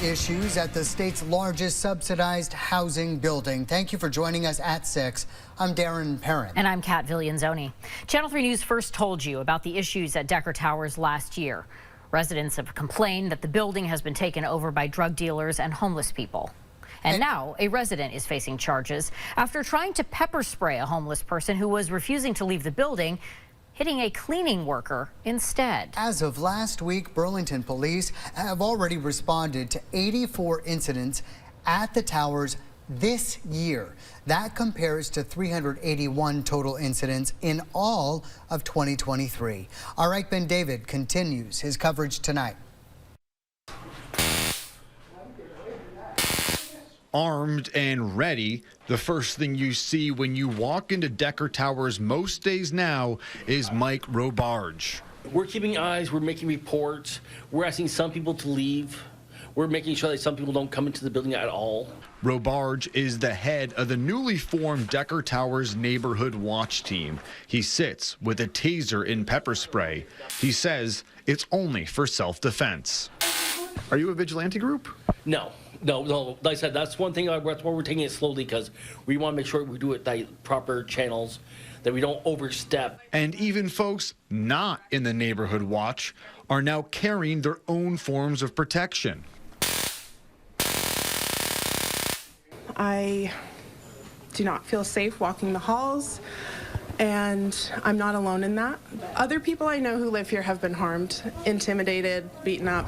issues at the state's largest subsidized housing building. Thank you for joining us at 6. I'm Darren Perrin. And I'm Kat Villianzoni. Channel 3 News first told you about the issues at Decker Towers last year. Residents have complained that the building has been taken over by drug dealers and homeless people. And now a resident is facing charges after trying to pepper spray a homeless person who was refusing to leave the building, hitting a cleaning worker instead. As of last week, Burlington police have already responded to 84 incidents at the towers this year. That compares to 381 total incidents in all of 2023. Arik Ben David continues his coverage tonight. Armed and ready, the first thing you see when you walk into Decker Towers most days now is Mike Robarge. We're keeping eyes, we're making reports, we're asking some people to leave, we're making sure that some people don't come into the building at all. Robarge is the head of the newly formed Decker Towers Neighborhood Watch Team. He sits with a taser in pepper spray. He says it's only for self-defense. Are you a vigilante group? No. Like I said, that's one thing. That's why we're taking it slowly, because we want to make sure we do it by proper channels, that we don't overstep. And even folks not in the neighborhood watch are now carrying their own forms of protection. I do not feel safe walking the halls, and I'm not alone in that. Other people I know who live here have been harmed, intimidated, beaten up.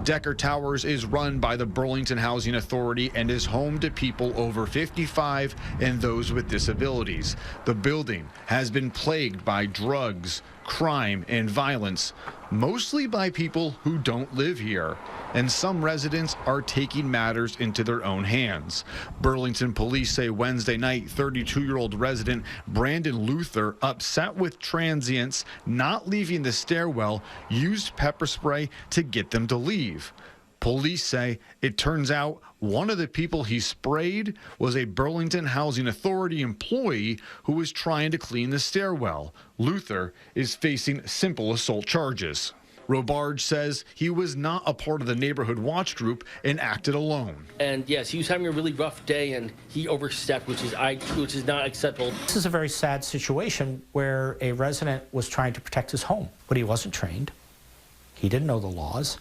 Decker Towers is run by the Burlington Housing Authority and is home to people over 55 and those with disabilities. The building has been plagued by drugs, crime, and violence, mostly by people who don't live here. And some residents are taking matters into their own hands. Burlington police say Wednesday night, 32-year-old resident Brandon Luther, upset with transients not leaving the stairwell, used pepper spray to get them to leave. Police say it turns out one of the people he sprayed was a Burlington Housing Authority employee who was trying to clean the stairwell. Luther is facing simple assault charges. Robarge says he was not a part of the neighborhood watch group and acted alone. And yes, he was having a really rough day, and he overstepped, which is not acceptable. This is a very sad situation where a resident was trying to protect his home, but he wasn't trained. He didn't know the laws,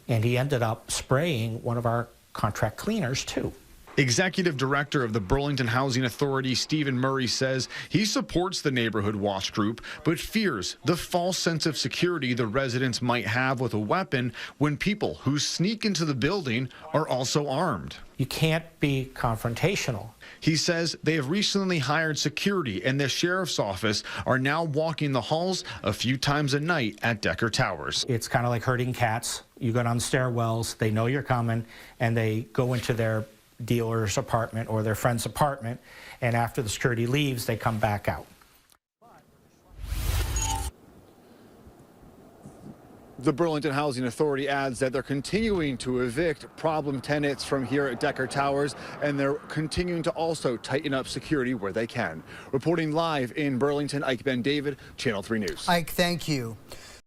and he ended up spraying one of our contract cleaners too. Executive Director of the Burlington Housing Authority, Stephen Murray, says he supports the neighborhood watch group, but fears the false sense of security the residents might have with a weapon when people who sneak into the building are also armed. You can't be confrontational. He says they have recently hired security, and the sheriff's office are now walking the halls a few times a night at Decker Towers. It's kind of like herding cats. You go down stairwells, they know you're coming, and they go into their dealer's apartment or their friend's apartment, and after the security leaves, they come back out. The Burlington Housing Authority adds that they're continuing to evict problem tenants from here at Decker Towers, and they're continuing to also tighten up security where they can. Reporting live in Burlington, Ike Ben David, Channel 3 News. Ike, thank you.